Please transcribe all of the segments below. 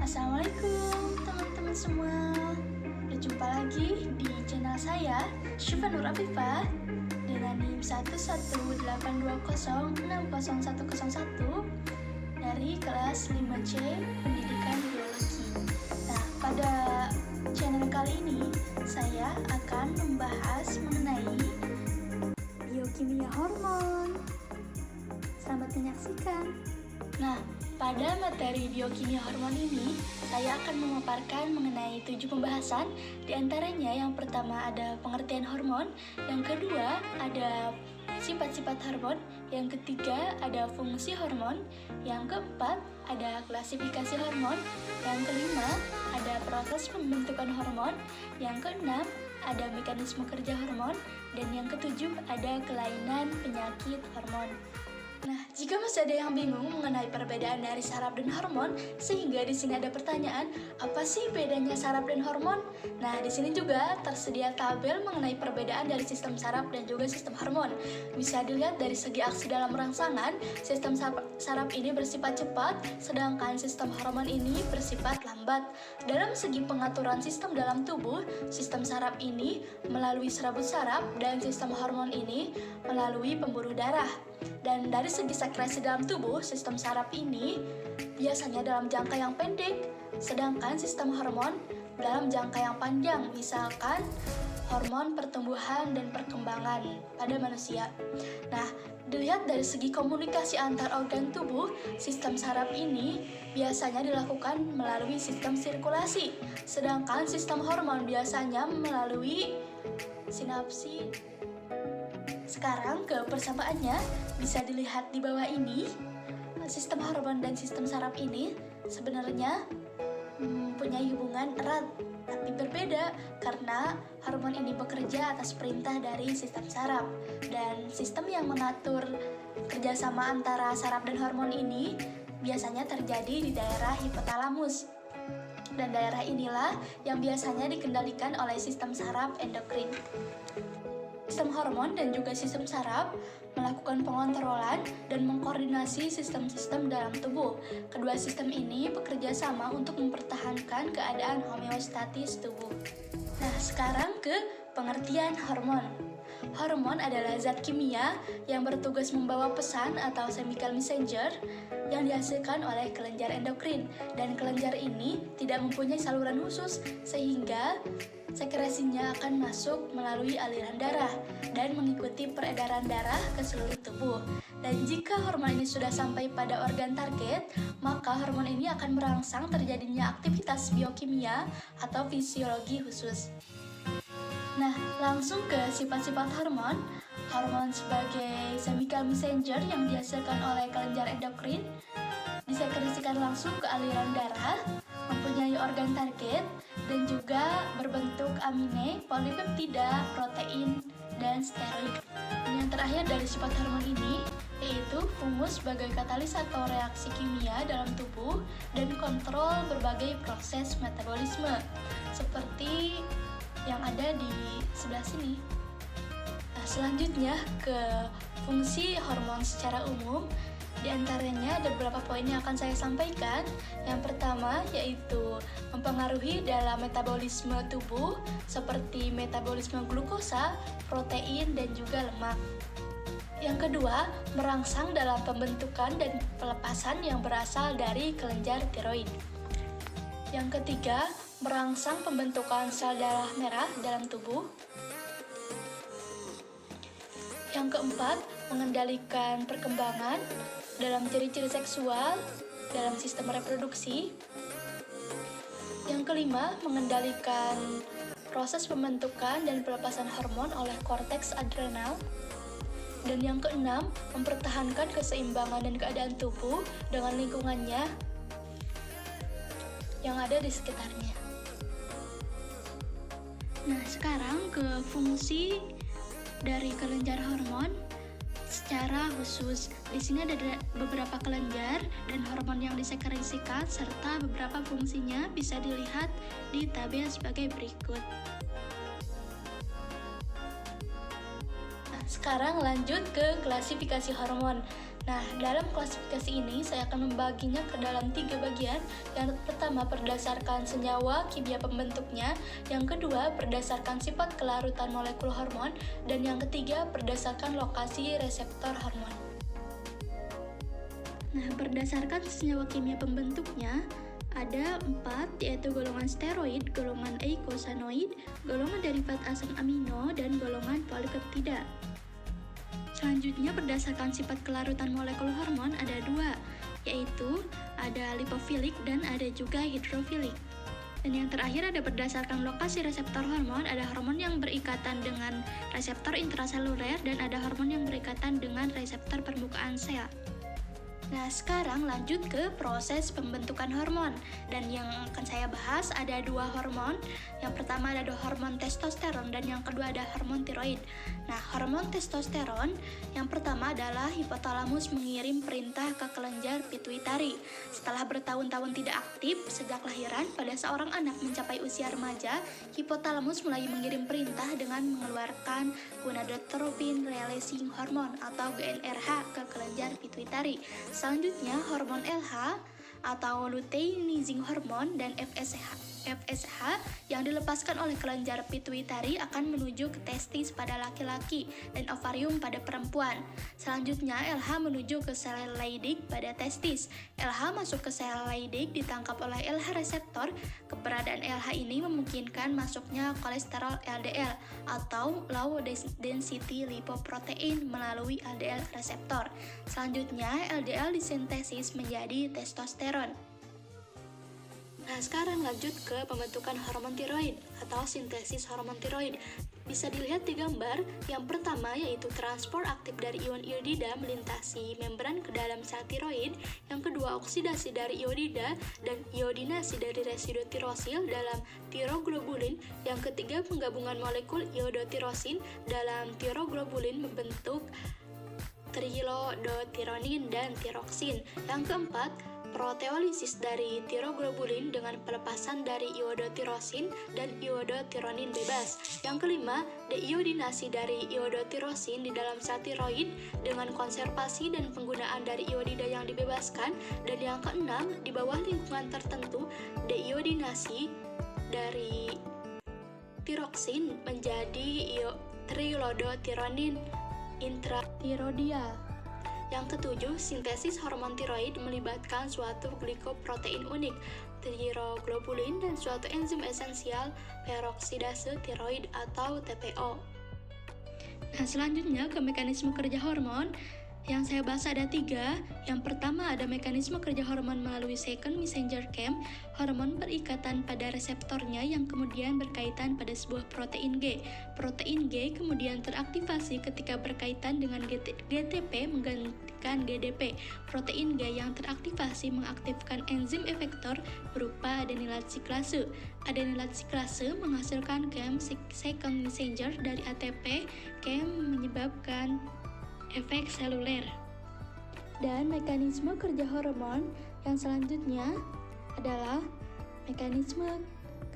Assalamualaikum teman-teman semua. Berjumpa lagi di channel saya, Syifa Nur Afifah, dengan NIM 11820600101 dari kelas 5C Pendidikan Biologi. Nah, pada channel kali ini saya akan membahas mengenai biokimia hormon. Selamat menyaksikan. Nah, pada materi biokimia hormon ini, saya akan memaparkan mengenai 7 pembahasan. Di antaranya yang pertama ada pengertian hormon, yang kedua ada sifat-sifat hormon, yang ketiga ada fungsi hormon, yang keempat ada klasifikasi hormon, yang kelima ada proses pembentukan hormon, yang keenam ada mekanisme kerja hormon, dan yang ketujuh ada kelainan penyakit hormon. Nah, jika masih ada yang bingung mengenai perbedaan dari saraf dan hormon, sehingga di sini ada pertanyaan, apa sih bedanya saraf dan hormon? Nah, di sini juga tersedia tabel mengenai perbedaan dari sistem saraf dan juga sistem hormon. Bisa dilihat dari segi aksi dalam rangsangan, sistem saraf ini bersifat cepat, sedangkan sistem hormon ini bersifat lambat. Dalam segi pengaturan sistem dalam tubuh, sistem saraf ini melalui serabut saraf dan sistem hormon ini melalui pembuluh darah. Dan dari segi sekresi dalam tubuh, sistem saraf ini biasanya dalam jangka yang pendek, sedangkan sistem hormon dalam jangka yang panjang, misalkan hormon pertumbuhan dan perkembangan pada manusia. Nah, dilihat dari segi komunikasi antar organ tubuh, sistem saraf ini biasanya dilakukan melalui sistem sirkulasi, sedangkan sistem hormon biasanya melalui sinapsi. Sekarang ke persamaannya bisa dilihat di bawah ini. Sistem hormon dan sistem saraf ini sebenarnya mempunyai hubungan erat, tapi berbeda karena hormon ini bekerja atas perintah dari sistem saraf, dan sistem yang mengatur kerjasama antara saraf dan hormon ini biasanya terjadi di daerah hipotalamus. Dan daerah inilah yang biasanya dikendalikan oleh sistem saraf endokrin. Sistem hormon dan juga sistem saraf melakukan pengontrolan dan mengkoordinasi sistem-sistem dalam tubuh. Kedua sistem ini bekerja sama untuk mempertahankan keadaan homeostatis tubuh. Nah, sekarang ke pengertian hormon. Hormon adalah zat kimia yang bertugas membawa pesan atau chemical messenger yang dihasilkan oleh kelenjar endokrin, dan kelenjar ini tidak mempunyai saluran khusus sehingga sekresinya akan masuk melalui aliran darah dan mengikuti peredaran darah ke seluruh tubuh. Dan jika hormon ini sudah sampai pada organ target, maka hormon ini akan merangsang terjadinya aktivitas biokimia atau fisiologi khusus. Nah, langsung ke sifat-sifat hormon. Hormon sebagai chemical messenger yang dihasilkan oleh kelenjar endokrin disekresikan langsung ke aliran darah, mempunyai organ target, dan juga berbentuk amine, polipeptida, protein, dan steroid. Dan yang terakhir dari sifat hormon ini yaitu fungsi sebagai katalisator reaksi kimia dalam tubuh dan kontrol berbagai proses metabolisme seperti yang ada di sebelah sini. Nah, selanjutnya ke fungsi hormon secara umum. Di antaranya ada beberapa poin yang akan saya sampaikan. Yang pertama yaitu mempengaruhi dalam metabolisme tubuh seperti metabolisme glukosa, protein, dan juga lemak. Yang kedua, merangsang dalam pembentukan dan pelepasan yang berasal dari kelenjar tiroid. Yang ketiga, merangsang pembentukan sel darah merah dalam tubuh. Yang keempat, mengendalikan perkembangan dalam ciri-ciri seksual dalam sistem reproduksi. Yang kelima, mengendalikan proses pembentukan dan pelepasan hormon oleh korteks adrenal. Dan yang keenam, mempertahankan keseimbangan dan keadaan tubuh dengan lingkungannya yang ada di sekitarnya. Nah, sekarang ke fungsi dari kelenjar hormon secara khusus. Di sini ada beberapa kelenjar dan hormon yang disekresikan serta beberapa fungsinya bisa dilihat di tabel sebagai berikut. Nah, sekarang lanjut ke klasifikasi hormon. Nah, dalam klasifikasi ini saya akan membaginya ke dalam 3 bagian. Yang pertama berdasarkan senyawa kimia pembentuknya, yang kedua berdasarkan sifat kelarutan molekul hormon, dan yang ketiga berdasarkan lokasi reseptor hormon. Nah, berdasarkan senyawa kimia pembentuknya, ada 4, yaitu golongan steroid, golongan eikosanoid, golongan derivat asam amino, dan golongan polipeptida. Selanjutnya berdasarkan sifat kelarutan molekul hormon ada 2, yaitu ada lipofilik dan ada juga hidrofilik. Dan yang terakhir ada berdasarkan lokasi reseptor hormon, ada hormon yang berikatan dengan reseptor intraseluler dan ada hormon yang berikatan dengan reseptor permukaan sel. Nah, sekarang lanjut ke proses pembentukan hormon. Dan yang akan saya bahas ada 2 hormon. Yang pertama ada hormon testosteron dan yang kedua ada hormon tiroid. Nah, hormon testosteron yang pertama adalah hipotalamus mengirim perintah ke kelenjar pituitari. Setelah bertahun-tahun tidak aktif sejak lahiran, pada seorang anak mencapai usia remaja, hipotalamus mulai mengirim perintah dengan mengeluarkan gonadotropin releasing hormone atau GnRH ke kelenjar pituitari. Selanjutnya, hormon LH atau luteinizing hormone dan FSH yang dilepaskan oleh kelenjar pituitari akan menuju ke testis pada laki-laki dan ovarium pada perempuan. Selanjutnya, LH menuju ke sel Leydig pada testis. LH masuk ke sel Leydig ditangkap oleh LH reseptor. Keberadaan LH ini memungkinkan masuknya kolesterol LDL atau low density lipoprotein melalui LDL reseptor. Selanjutnya, LDL disintesis menjadi testosteron. Nah, sekarang lanjut ke pembentukan hormon tiroid atau sintesis hormon tiroid. Bisa dilihat di gambar. Yang pertama yaitu transport aktif dari ion iodida melintasi membran ke dalam sel tiroid. Yang kedua oksidasi dari iodida dan iodinasi dari residu tirosil dalam tiroglobulin. Yang ketiga penggabungan molekul iodotirosin dalam tiroglobulin membentuk triiodotironin dan tiroksin. Yang keempat, proteolisis dari tiroglobulin dengan pelepasan dari iodotirosin dan iodotironin bebas. Yang kelima, deiodinasi dari iodotirosin di dalam sel tiroid dengan konservasi dan penggunaan dari iodida yang dibebaskan. Dan yang keenam, di bawah lingkungan tertentu, deiodinasi dari tiroksin menjadi triiodotironin intratiroidal. Yang ketujuh, sintesis hormon tiroid melibatkan suatu glikoprotein unik, tiroglobulin, dan suatu enzim esensial peroksidase tiroid atau TPO. Nah, selanjutnya ke mekanisme kerja hormon. Yang saya bahas ada 3. Yang pertama ada mekanisme kerja hormon melalui second messenger chem, hormon berikatan pada reseptornya yang kemudian berkaitan pada sebuah protein G. Protein G kemudian teraktivasi ketika berkaitan dengan GTP menggantikan GDP. Protein G yang teraktivasi mengaktifkan enzim efektor berupa adenilat siklase. Adenilat siklase menghasilkan chem second messenger dari ATP. Chem menyebabkan efek seluler. Dan mekanisme kerja hormon yang selanjutnya adalah mekanisme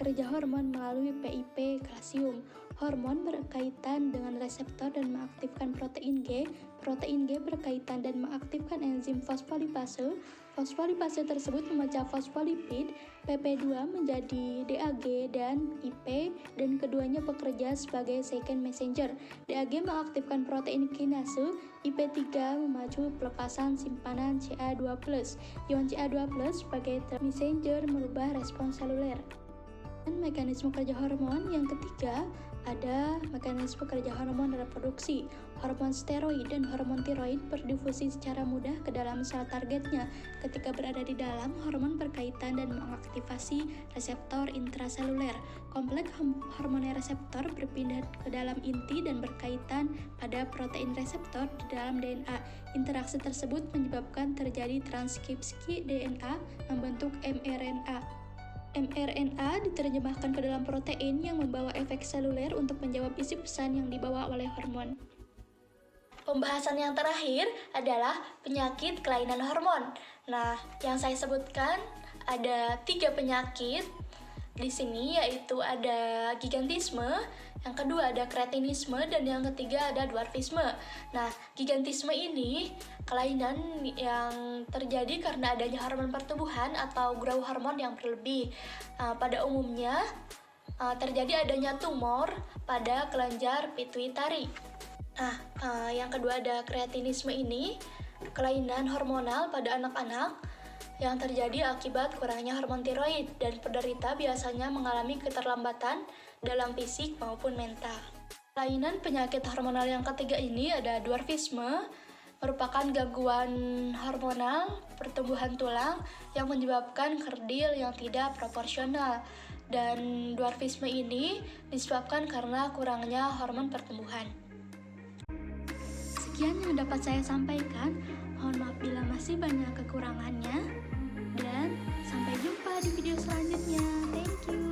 kerja hormon melalui PIP kalsium. Hormon berkaitan dengan reseptor dan mengaktifkan protein G. Protein G berkaitan dan mengaktifkan enzim fosfolipase. Fosfolipase tersebut memecah fosfolipid PP2 menjadi DAG dan IP, dan keduanya bekerja sebagai second messenger. DAG mengaktifkan protein kinase, IP3 memacu pelepasan simpanan Ca2+. Ion Ca2+ sebagai messenger merubah respons seluler. Dan mekanisme kerja hormon yang ketiga ada mekanisme kerja hormon reproduksi. Hormon steroid dan hormon tiroid berdifusi secara mudah ke dalam sel targetnya. Ketika berada di dalam, hormon berkaitan dan mengaktifasi reseptor intraseluler. Kompleks hormon reseptor berpindah ke dalam inti dan berkaitan pada protein reseptor di dalam DNA. Interaksi tersebut menyebabkan terjadi transkripsi DNA membentuk mRNA. mRNA diterjemahkan ke dalam protein yang membawa efek seluler untuk menjawab isi pesan yang dibawa oleh hormon. Pembahasan yang terakhir adalah penyakit kelainan hormon. Nah, yang saya sebutkan ada 3 penyakit. di sini, yaitu ada gigantisme, yang kedua ada kretinisme, dan yang ketiga ada dwarfisme. Nah, gigantisme ini kelainan yang terjadi karena adanya hormon pertumbuhan atau growth hormone yang berlebih. Pada umumnya terjadi adanya tumor pada kelenjar pituitari. Yang kedua ada kretinisme ini, kelainan hormonal pada anak-anak yang terjadi akibat kurangnya hormon tiroid, dan penderita biasanya mengalami keterlambatan dalam fisik maupun mental. Kelainan penyakit hormonal yang ketiga ini ada dwarfisme, merupakan gangguan hormonal pertumbuhan tulang yang menyebabkan kerdil yang tidak proporsional, dan dwarfisme ini disebabkan karena kurangnya hormon pertumbuhan. Sekian yang dapat saya sampaikan. Mohon maaf bila masih banyak kekurangannya, dan sampai jumpa di video selanjutnya. Thank you.